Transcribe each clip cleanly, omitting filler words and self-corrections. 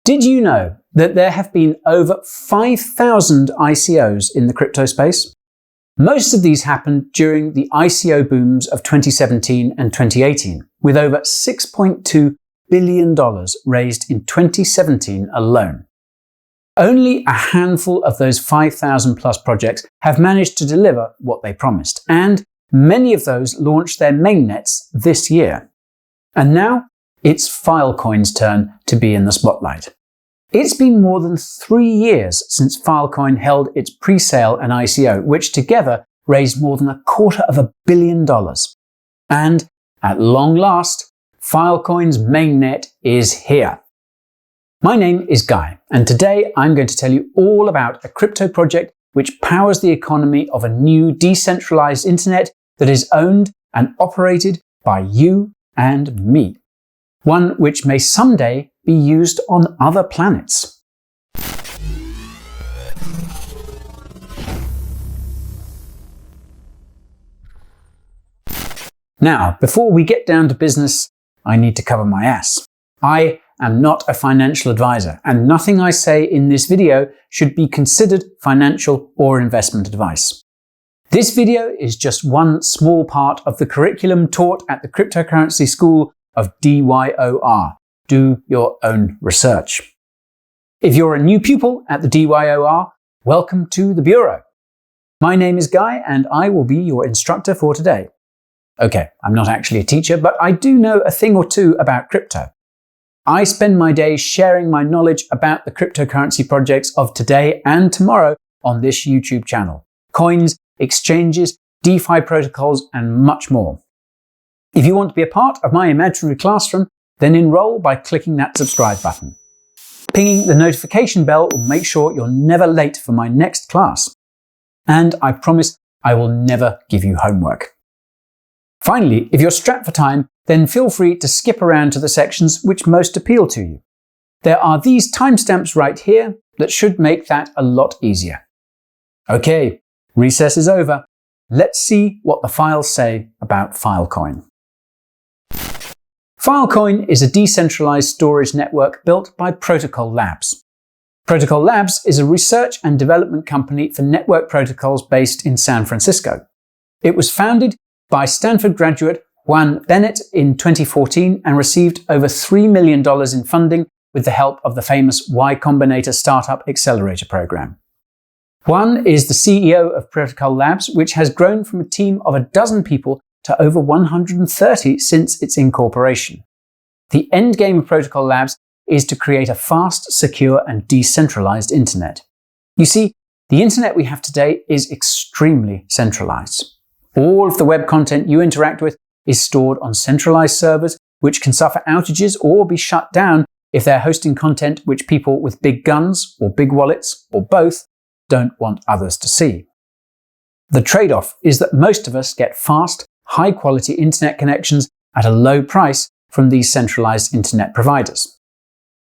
Did you know that there have been over 5,000 ICOs in the crypto space? Most of these happened during the ICO booms of 2017 and 2018, with over $6.2 billion raised in 2017 alone. Only a handful of those 5,000 plus projects have managed to deliver what they promised, and many of those launched their mainnets this year. And now it's Filecoin's turn to be in the spotlight. It's been more than 3 years since Filecoin held its pre-sale and ICO, which together raised more than $250 million. And at long last, Filecoin's mainnet is here. My name is Guy, and today I'm going to tell you all about a crypto project which powers the economy of a new decentralized internet that is owned and operated by you and me. One which may someday be used on other planets. Now, before we get down to business, I need to cover my ass. I am not a financial advisor, and nothing I say in this video should be considered financial or investment advice. This video is just one small part of the curriculum taught at the cryptocurrency school of DYOR. Do your own research. If you're a new pupil at the DYOR, welcome to the Bureau. My name is Guy and I will be your instructor for today. Okay, I'm not actually a teacher, but I do know a thing or two about crypto. I spend my days sharing my knowledge about the cryptocurrency projects of today and tomorrow on this YouTube channel. Coins, exchanges, DeFi protocols, and much more. If you want to be a part of my imaginary classroom, then enroll by clicking that subscribe button. Pinging the notification bell will make sure you're never late for my next class. And I promise I will never give you homework. Finally, if you're strapped for time, then feel free to skip around to the sections which most appeal to you. There are these timestamps right here that should make that a lot easier. Okay, recess is over. Let's see what the files say about Filecoin. Filecoin is a decentralized storage network built by Protocol Labs. Protocol Labs is a research and development company for network protocols based in San Francisco. It was founded by Stanford graduate Juan Benet in 2014 and received over $3 million in funding with the help of the famous Y Combinator Startup Accelerator program. Juan is the CEO of Protocol Labs, which has grown from a team of a dozen people to over 130 since its incorporation. The end game of Protocol Labs is to create a fast, secure, and decentralized internet. You see, the internet we have today is extremely centralized. All of the web content you interact with is stored on centralized servers, which can suffer outages or be shut down if they're hosting content which people with big guns or big wallets, or both, don't want others to see. The trade-off is that most of us get fast, high-quality internet connections at a low price from these centralized internet providers.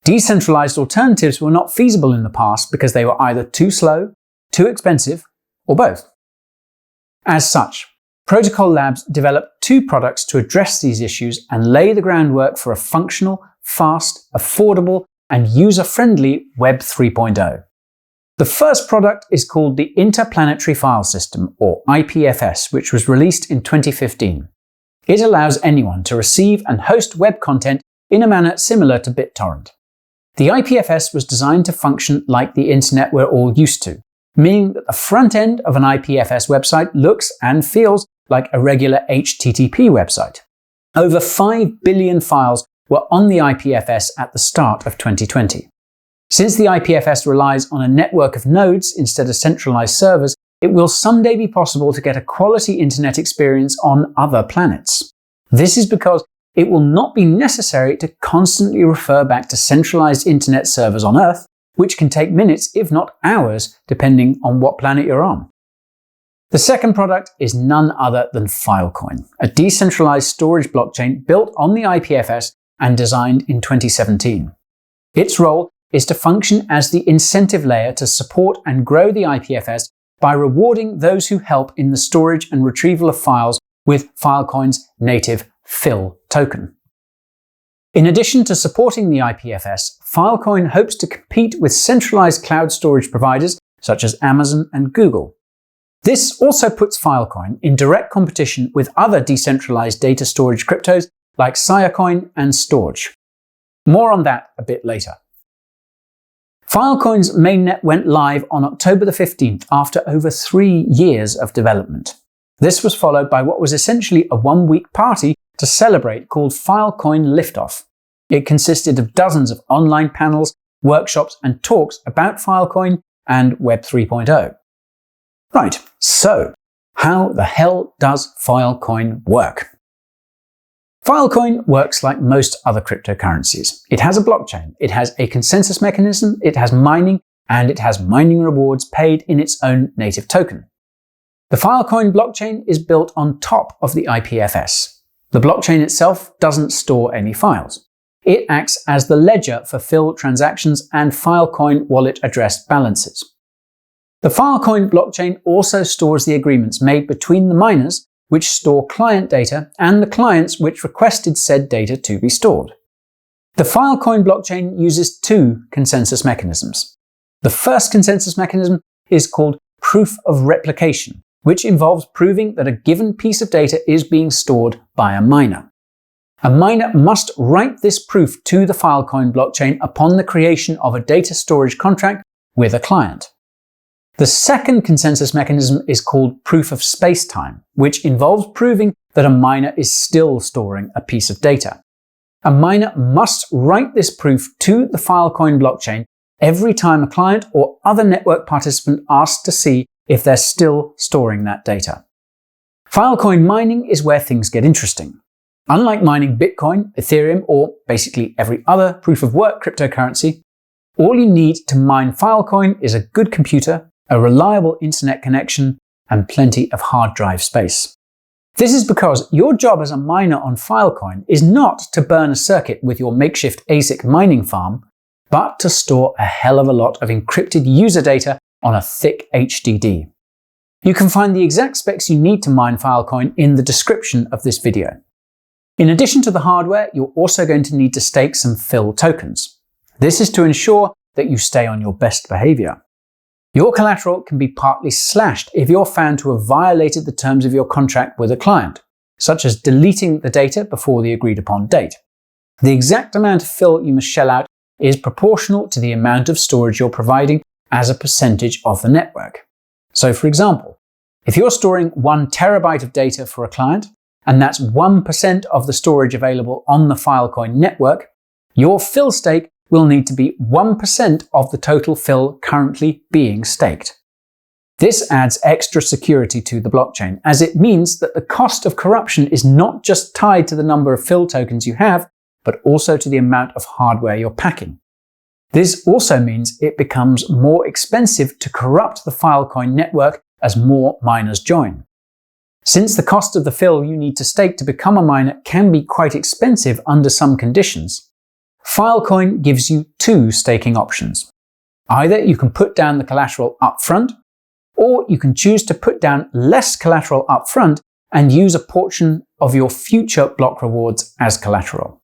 Decentralized alternatives were not feasible in the past because they were either too slow, too expensive, or both. As such, Protocol Labs developed two products to address these issues and lay the groundwork for a functional, fast, affordable, and user-friendly Web 3.0. The first product is called the Interplanetary File System, or IPFS, which was released in 2015. It allows anyone to receive and host web content in a manner similar to BitTorrent. The IPFS was designed to function like the internet we're all used to, meaning that the front end of an IPFS website looks and feels like a regular HTTP website. Over 5 billion files were on the IPFS at the start of 2020. Since the IPFS relies on a network of nodes instead of centralized servers, it will someday be possible to get a quality internet experience on other planets. This is because it will not be necessary to constantly refer back to centralized internet servers on Earth, which can take minutes, if not hours, depending on what planet you're on. The second product is none other than Filecoin, a decentralized storage blockchain built on the IPFS and designed in 2017. Its role is to function as the incentive layer to support and grow the IPFS by rewarding those who help in the storage and retrieval of files with Filecoin's native FIL token. In addition to supporting the IPFS, Filecoin hopes to compete with centralized cloud storage providers such as Amazon and Google. This also puts Filecoin in direct competition with other decentralized data storage cryptos like Filecoin and Storj. More on that a bit later. Filecoin's mainnet went live on October the 15th after over 3 years of development. This was followed by what was essentially a one-week party to celebrate called Filecoin Liftoff. It consisted of dozens of online panels, workshops, and talks about Filecoin and Web 3.0. Right, so how the hell does Filecoin work? Filecoin works like most other cryptocurrencies. It has a blockchain, it has a consensus mechanism, it has mining, and it has mining rewards paid in its own native token. The Filecoin blockchain is built on top of the IPFS. The blockchain itself doesn't store any files. It acts as the ledger for FIL transactions and Filecoin wallet address balances. The Filecoin blockchain also stores the agreements made between the miners, which store client data, and the clients which requested said data to be stored. The Filecoin blockchain uses 2 consensus mechanisms. The first consensus mechanism is called proof of replication, which involves proving that a given piece of data is being stored by a miner. A miner must write this proof to the Filecoin blockchain upon the creation of a data storage contract with a client. The second consensus mechanism is called proof of spacetime, which involves proving that a miner is still storing a piece of data. A miner must write this proof to the Filecoin blockchain every time a client or other network participant asks to see if they're still storing that data. Filecoin mining is where things get interesting. Unlike mining Bitcoin, Ethereum, or basically every other proof-of-work cryptocurrency, all you need to mine Filecoin is a good computer, a reliable internet connection, and plenty of hard drive space. This is because your job as a miner on Filecoin is not to burn a circuit with your makeshift ASIC mining farm, but to store a hell of a lot of encrypted user data on a thick HDD. You can find the exact specs you need to mine Filecoin in the description of this video. In addition to the hardware, you're also going to need to stake some FIL tokens. This is to ensure that you stay on your best behavior. Your collateral can be partly slashed if you're found to have violated the terms of your contract with a client, such as deleting the data before the agreed upon date. The exact amount of FIL you must shell out is proportional to the amount of storage you're providing as a percentage of the network. So for example, if you're storing 1 terabyte of data for a client, and that's 1% of the storage available on the Filecoin network, your FIL stake will need to be 1% of the total FIL currently being staked. This adds extra security to the blockchain, as it means that the cost of corruption is not just tied to the number of FIL tokens you have, but also to the amount of hardware you're packing. This also means it becomes more expensive to corrupt the Filecoin network as more miners join. Since the cost of the FIL you need to stake to become a miner can be quite expensive under some conditions, Filecoin gives you 2 staking options. Either you can put down the collateral up front, or you can choose to put down less collateral up front and use a portion of your future block rewards as collateral.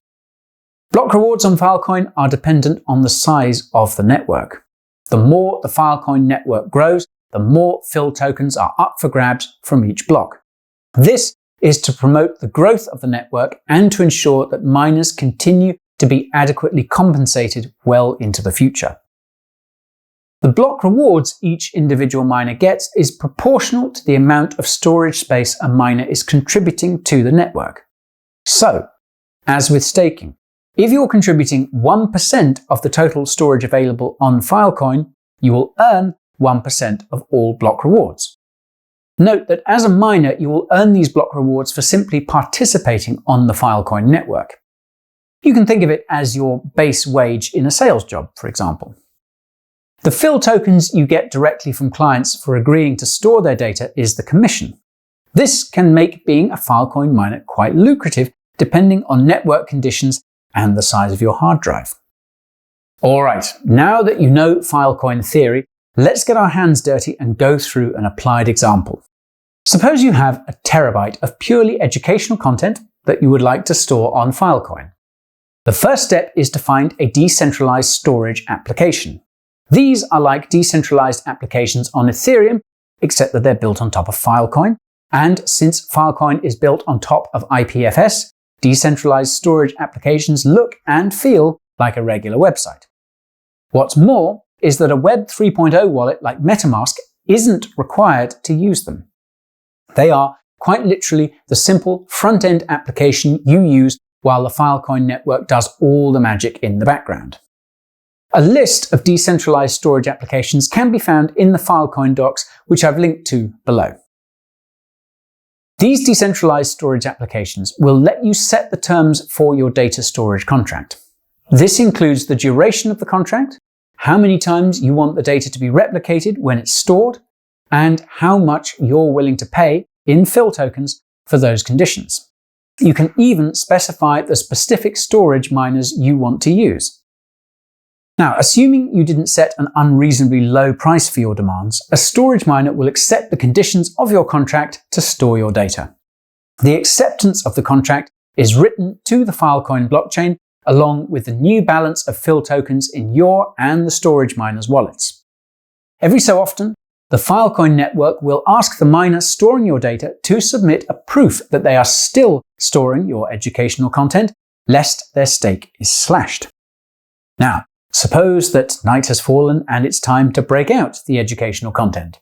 Block rewards on Filecoin are dependent on the size of the network. The more the Filecoin network grows, the more FIL tokens are up for grabs from each block. This is to promote the growth of the network and to ensure that miners continue to be adequately compensated well into the future. The block rewards each individual miner gets is proportional to the amount of storage space a miner is contributing to the network. So, as with staking, if you're contributing 1% of the total storage available on Filecoin, you will earn 1% of all block rewards. Note that as a miner, you will earn these block rewards for simply participating on the Filecoin network. You can think of it as your base wage in a sales job, for example. The FIL tokens you get directly from clients for agreeing to store their data is the commission. This can make being a Filecoin miner quite lucrative depending on network conditions and the size of your hard drive. Alright, now that you know Filecoin theory, let's get our hands dirty and go through an applied example. Suppose you have a terabyte of purely educational content that you would like to store on Filecoin. The first step is to find a decentralized storage application. These are like decentralized applications on Ethereum, except that they're built on top of Filecoin. And since Filecoin is built on top of IPFS, decentralized storage applications look and feel like a regular website. What's more is that a Web 3.0 wallet like MetaMask isn't required to use them. They are quite literally the simple front-end application you use while the Filecoin network does all the magic in the background. A list of decentralized storage applications can be found in the Filecoin docs, which I've linked to below. These decentralized storage applications will let you set the terms for your data storage contract. This includes the duration of the contract, how many times you want the data to be replicated when it's stored, and how much you're willing to pay in FIL tokens for those conditions. You can even specify the specific storage miners you want to use. Now, assuming you didn't set an unreasonably low price for your demands, a storage miner will accept the conditions of your contract to store your data. The acceptance of the contract is written to the Filecoin blockchain along with the new balance of FIL tokens in your and the storage miner's wallets. Every so often, the Filecoin network will ask the miner storing your data to submit a proof that they are still storing your educational content, lest their stake is slashed. Now, suppose that night has fallen and it's time to break out the educational content.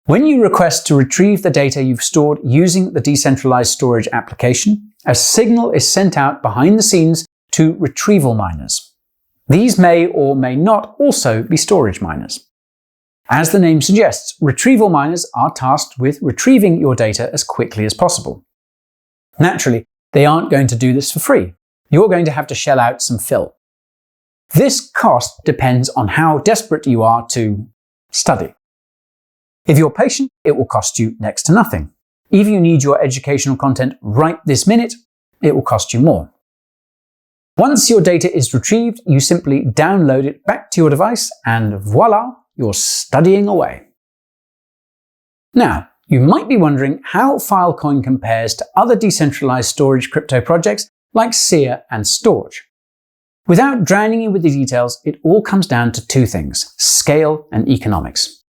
When you request to retrieve the data you've stored using the decentralized storage application, a signal is sent out behind the scenes to retrieval miners. These may or may not also be storage miners. As the name suggests, retrieval miners are tasked with retrieving your data as quickly as possible. Naturally, they aren't going to do this for free. You're going to have to shell out some FIL. This cost depends on how desperate you are to study. If you're patient, it will cost you next to nothing. If you need your educational content right this minute, it will cost you more. Once your data is retrieved, you simply download it back to your device and voila, you're studying away. Now, you might be wondering how Filecoin compares to other decentralized storage crypto projects like Seer and Storj. Without drowning you with the details, it all comes down to two things: scale and economics.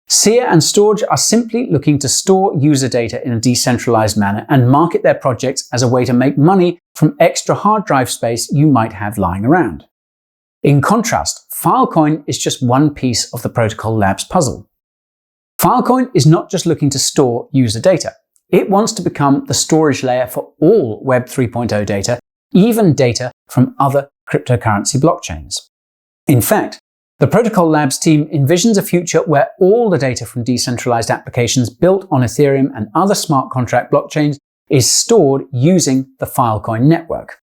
Seer and Storj are simply looking to store user data in a decentralized manner and market their projects as a way to make money from extra hard drive space you might have lying around. In contrast, Filecoin is just one piece of the Protocol Labs puzzle. Filecoin is not just looking to store user data. It wants to become the storage layer for all Web 3.0 data, even data from other cryptocurrency blockchains. In fact, the Protocol Labs team envisions a future where all the data from decentralized applications built on Ethereum and other smart contract blockchains is stored using the Filecoin network.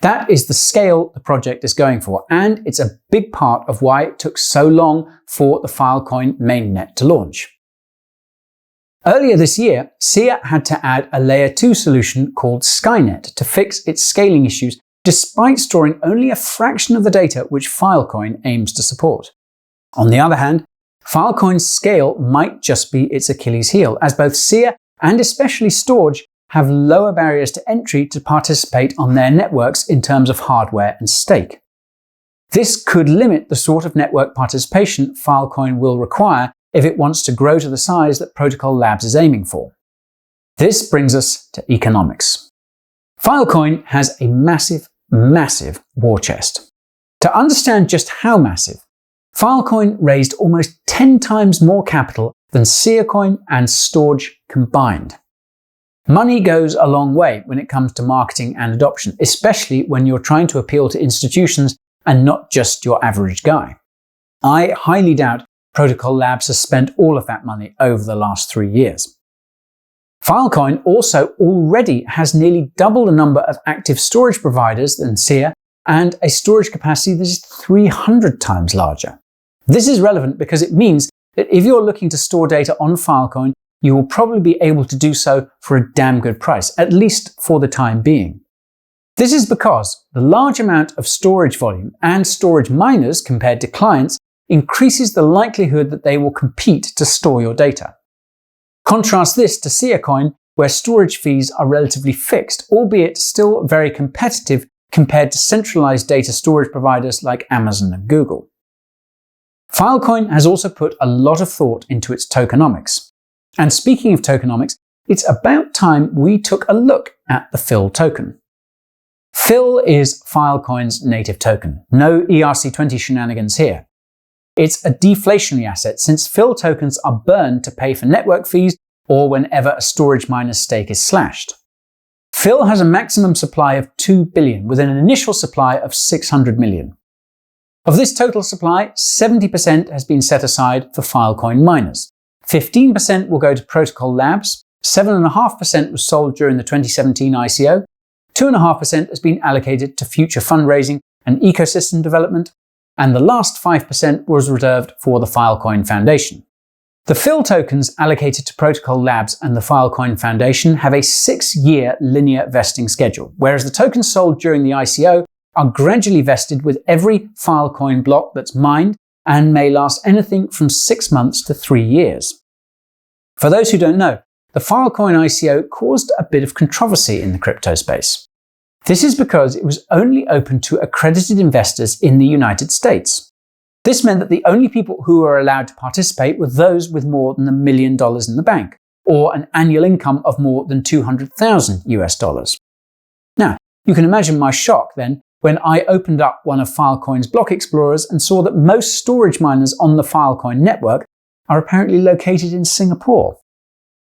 That is the scale the project is going for, and it's a big part of why it took so long for the Filecoin mainnet to launch. Earlier this year, Seer had to add a Layer 2 solution called Skynet to fix its scaling issues, despite storing only a fraction of the data which Filecoin aims to support. On the other hand, Filecoin's scale might just be its Achilles heel, as both Seer and especially Storj have lower barriers to entry to participate on their networks in terms of hardware and stake. This could limit the sort of network participation Filecoin will require if it wants to grow to the size that Protocol Labs is aiming for. This brings us to economics. Filecoin has a massive war chest. To understand just how massive, Filecoin raised almost 10 times more capital than Seercoin and Storj combined. Money goes a long way when it comes to marketing and adoption, especially when you're trying to appeal to institutions and not just your average guy. I highly doubt Protocol Labs has spent all of that money over the last 3 years. Filecoin also already has nearly double the number of active storage providers than Seer and a storage capacity that is 300 times larger. This is relevant because it means that if you're looking to store data on Filecoin, you will probably be able to do so for a damn good price, at least for the time being. This is because the large amount of storage volume and storage miners compared to clients increases the likelihood that they will compete to store your data. Contrast this to Seercoin, where storage fees are relatively fixed, albeit still very competitive compared to centralized data storage providers like Amazon and Google. Filecoin has also put a lot of thought into its tokenomics. And speaking of tokenomics, it's about time we took a look at the FIL token. FIL is Filecoin's native token. No ERC20 shenanigans here. It's a deflationary asset since FIL tokens are burned to pay for network fees or whenever a storage miner's stake is slashed. FIL has a maximum supply of 2 billion with an initial supply of 600 million. Of this total supply, 70% has been set aside for Filecoin miners. 15% will go to Protocol Labs, 7.5% was sold during the 2017 ICO, 2.5% has been allocated to future fundraising and ecosystem development, and the last 5% was reserved for the Filecoin Foundation. The FIL tokens allocated to Protocol Labs and the Filecoin Foundation have a 6-year linear vesting schedule, whereas the tokens sold during the ICO are gradually vested with every Filecoin block that's mined and may last anything from 6 months to 3 years. For those who don't know, the Filecoin ICO caused a bit of controversy in the crypto space. This is because it was only open to accredited investors in the United States. This meant that the only people who were allowed to participate were those with more than $1 million in the bank, or an annual income of more than $200,000. Now, you can imagine my shock then when I opened up one of Filecoin's block explorers and saw that most storage miners on the Filecoin network are apparently located in Singapore.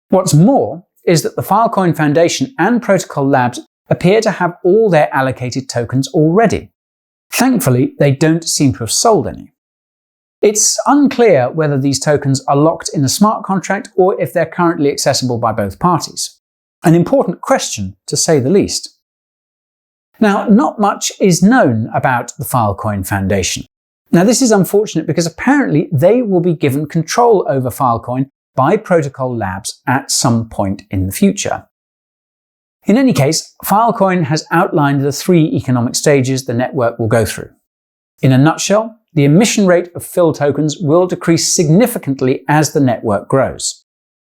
What's more is that the Filecoin Foundation and Protocol Labs appear to have all their allocated tokens already. Thankfully, they don't seem to have sold any. It's unclear whether these tokens are locked in a smart contract or if they're currently accessible by both parties. An important question, to say the least. Now, not much is known about the Filecoin Foundation. Now, this is unfortunate because apparently they will be given control over Filecoin by Protocol Labs at some point in the future. In any case, Filecoin has outlined the 3 economic stages the network will go through. In a nutshell, the emission rate of FIL tokens will decrease significantly as the network grows.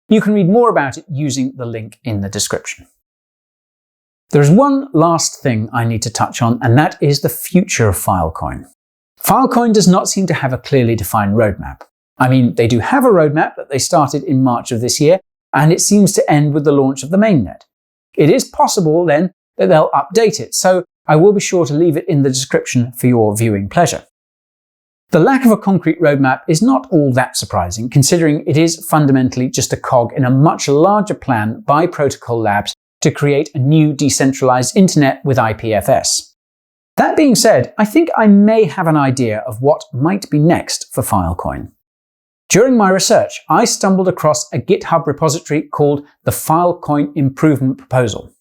You can read more about it using the link in the description. There is one last thing I need to touch on, and that is the future of Filecoin. Filecoin does not seem to have a clearly defined roadmap. I mean, they do have a roadmap that they started in March of this year, and it seems to end with the launch of the mainnet. It is possible, then, that they'll update it, so I will be sure to leave it in the description for your viewing pleasure. The lack of a concrete roadmap is not all that surprising, considering it is fundamentally just a cog in a much larger plan by Protocol Labs to create a new decentralized internet with IPFS. That being said, I think I may have an idea of what might be next for Filecoin. During my research, I stumbled across a GitHub repository called the Filecoin Improvement Proposal.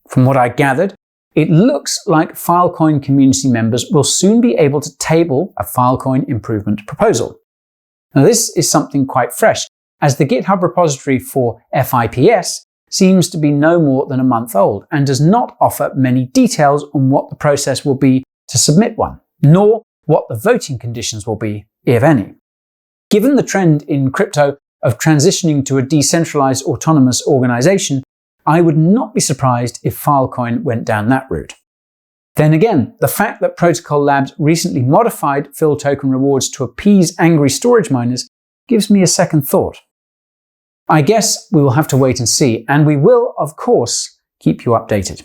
From what I gathered, it looks like Filecoin community members will soon be able to table a Filecoin improvement proposal. Now, this is something quite fresh, as the GitHub repository for FIPS seems to be no more than a month old and does not offer many details on what the process will be to submit one, nor what the voting conditions will be, if any. Given the trend in crypto of transitioning to a decentralized autonomous organization, I would not be surprised if Filecoin went down that route. Then again, the fact that Protocol Labs recently modified FIL token rewards to appease angry storage miners gives me a second thought. I guess we will have to wait and see, and we will, of course, keep you updated.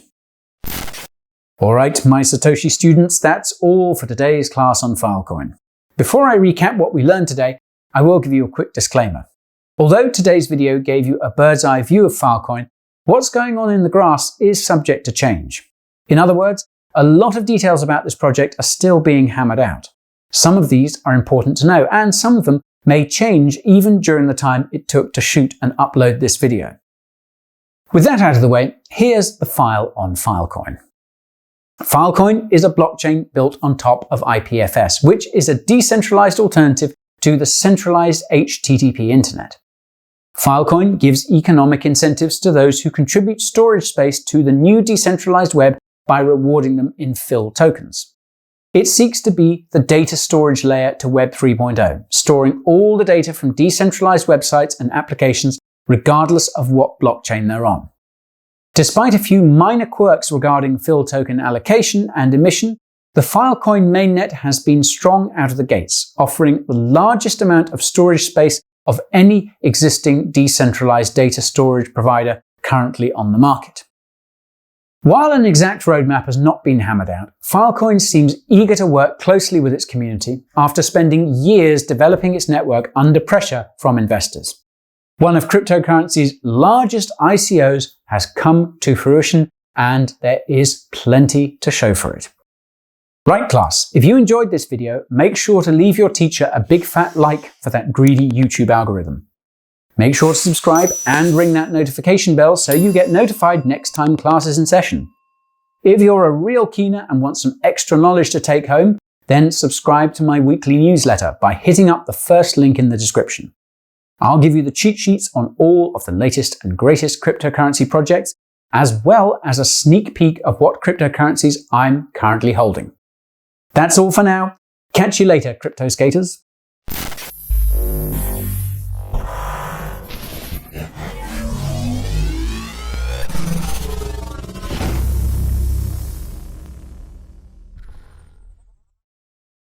Alright, my Satoshi students, that's all for today's class on Filecoin. Before I recap what we learned today, I will give you a quick disclaimer. Although today's video gave you a bird's eye view of Filecoin, what's going on in the grass is subject to change. In other words, a lot of details about this project are still being hammered out. Some of these are important to know, and some of them may change even during the time it took to shoot and upload this video. With that out of the way, here's the file on Filecoin. Filecoin is a blockchain built on top of IPFS, which is a decentralized alternative to the centralized HTTP internet. Filecoin gives economic incentives to those who contribute storage space to the new decentralized web by rewarding them in FIL tokens. It seeks to be the data storage layer to Web 3.0, storing all the data from decentralized websites and applications regardless of what blockchain they're on. Despite a few minor quirks regarding FIL token allocation and emission, the Filecoin mainnet has been strong out of the gates, offering the largest amount of storage space of any existing decentralized data storage provider currently on the market. While an exact roadmap has not been hammered out, Filecoin seems eager to work closely with its community after spending years developing its network under pressure from investors. One of cryptocurrency's largest ICOs has come to fruition, and there is plenty to show for it. Right class, if you enjoyed this video, make sure to leave your teacher a big fat like for that greedy YouTube algorithm. Make sure to subscribe and ring that notification bell so you get notified next time class is in session. If you're a real keener and want some extra knowledge to take home, then subscribe to my weekly newsletter by hitting up the first link in the description. I'll give you the cheat sheets on all of the latest and greatest cryptocurrency projects, as well as a sneak peek of what cryptocurrencies I'm currently holding. That's all for now. Catch you later, crypto skaters.